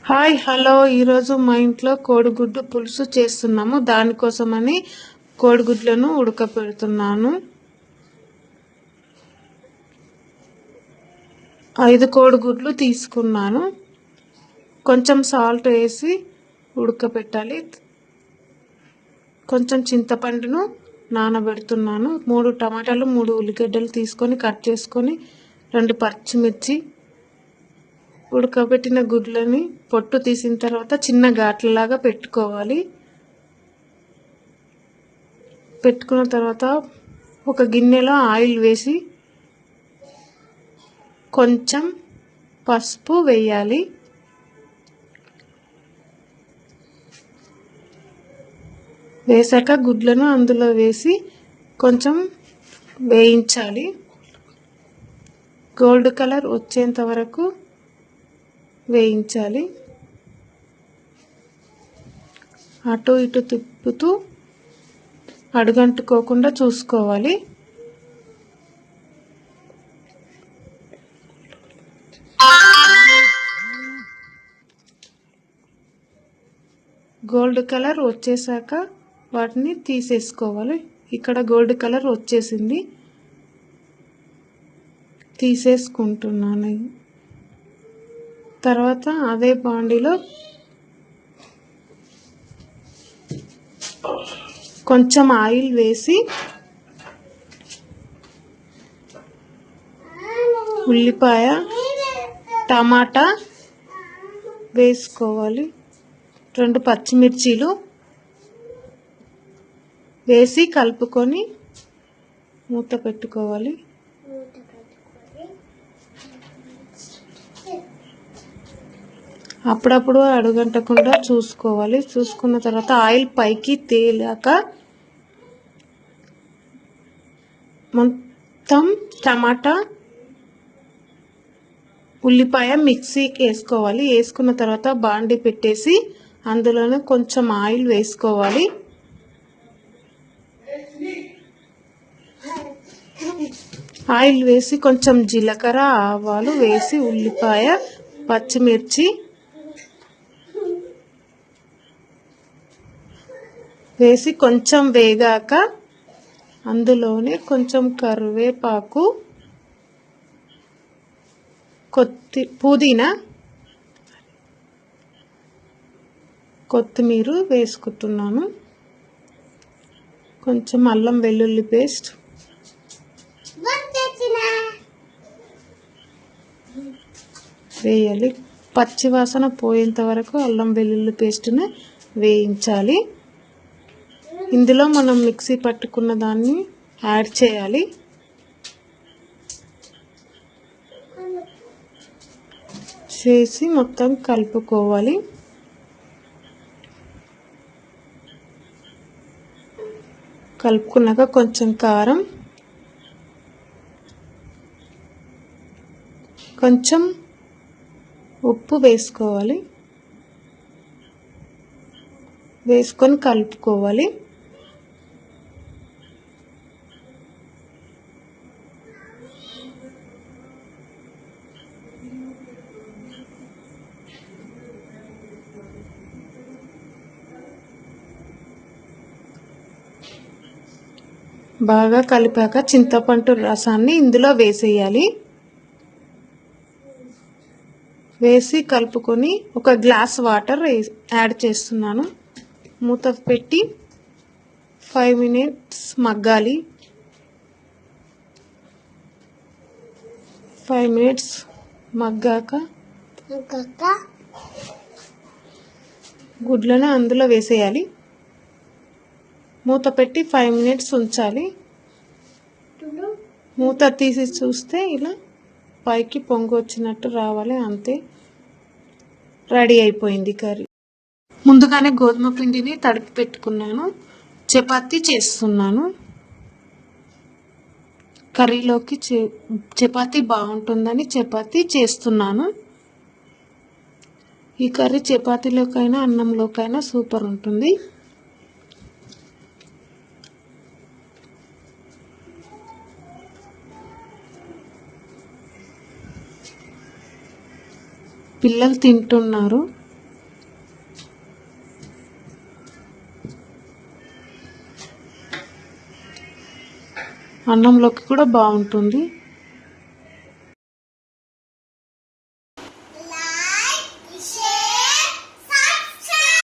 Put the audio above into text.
Hi hello ఈరోజు మా ఇంట్లో కోడిగుడ్డు పులుసు చేస్తున్నాము. దానికోసమని కోడిగుడ్లను ఉడకపెడుతున్నాను. 5 కోడిగుడ్లు తీసుకున్నాను. కొంచెం సాల్ట్ వేసి ఉడకపెట్టాలి. కొంచెం చింతపండును నానబెడుతున్నాను. 3 టమాటాలు 3 ఉల్లిగడ్డలు తీసుకొని కట్ చేసుకొని 2 పచ్చిమిర్చి ఉడకబెట్టిన గుడ్లని పొట్టు తీసిన తర్వాత చిన్న ఘాట్లలాగా పెట్టుకోవాలి. పెట్టుకున్న తర్వాత ఒక గిన్నెలో ఆయిల్ వేసి కొంచెం పసుపు వేయాలి. వేసాక గుడ్లను అందులో వేసి కొంచెం వేయించాలి. గోల్డ్ కలర్ వచ్చేంత వరకు వేయించాలి. అటు ఇటు తిప్పుతూ అడుగంటుకోకుండా చూసుకోవాలి. గోల్డ్ కలర్ వచ్చేసాక వాటిని తీసేసుకోవాలి. ఇక్కడ గోల్డ్ కలర్ వచ్చేసింది, తీసేసుకుంటున్నాను. తర్వాత అదే బాండిలో కొంచెం ఆయిల్ వేసి ఉల్లిపాయ టమాటా వేసుకోవాలి. 2 పచ్చిమిర్చీలు వేసి కలుపుకొని మూత పెట్టుకోవాలి. అప్పుడప్పుడు అడుగంటకుండా చూసుకోవాలి. చూసుకున్న తర్వాత ఆయిల్ పైకి తేలాక మొత్తం టమాటా ఉల్లిపాయ మిక్సీకి వేసుకోవాలి. వేసుకున్న తర్వాత బాండి పెట్టేసి అందులోనే కొంచెం ఆయిల్ వేసుకోవాలి. ఆయిల్ వేసి కొంచెం జీలకర్ర ఆవాలు వేసి ఉల్లిపాయ పచ్చిమిర్చి వేసి కొంచెం వేగాక అందులోనే కొంచెం కరివేపాకు పుదీనా కొత్తిమీర వేసుకుంటున్నాను. కొంచెం అల్లం వెల్లుల్లి పేస్ట్ వేయాలి. పచ్చివాసన పోయేంత వరకు అల్లం వెల్లుల్లి పేస్ట్ని వేయించాలి. ఇందులో మనం మిక్సీ పట్టుకున్న దాన్ని యాడ్ చేయాలి. చేసి మొత్తం కలుపుకోవాలి. కలుపుకున్నాక కొంచెం కారం, కొంచెం ఉప్పు వేసుకోవాలి. వేసుకొని కలుపుకోవాలి. బాగా కలిపాక చింతపండు రసాన్ని ఇందులో వేసేయాలి. వేసి కలుపుకొని ఒక గ్లాస్ వాటర్ యాడ్ చేస్తున్నాను. మూత పెట్టి 5 మినిట్స్ మగ్గాలి. 5 మినిట్స్ మగ్గాక గుడ్లను అందులో వేసేయాలి. మూత పెట్టి 5 మినిట్స్ ఉంచాలి. మూత తీసి చూస్తే ఇలా పైకి పొంగు వచ్చినట్టు రావాలి. అంతే, రెడీ అయిపోయింది కర్రీ. ముందుగానే గోధుమ పిండిని తడిపి పెట్టుకున్నాను. చపాతీ చేస్తున్నాను. కర్రీలోకి చపాతీ బాగుంటుందని చపాతీ చేస్తున్నాను. ఈ కర్రీ చపాతీలోకైనా అన్నంలోకైనా సూపర్ ఉంటుంది. పిల్లలు తింటున్నారు. అన్నంలోకి కూడా బాగుంటుంది.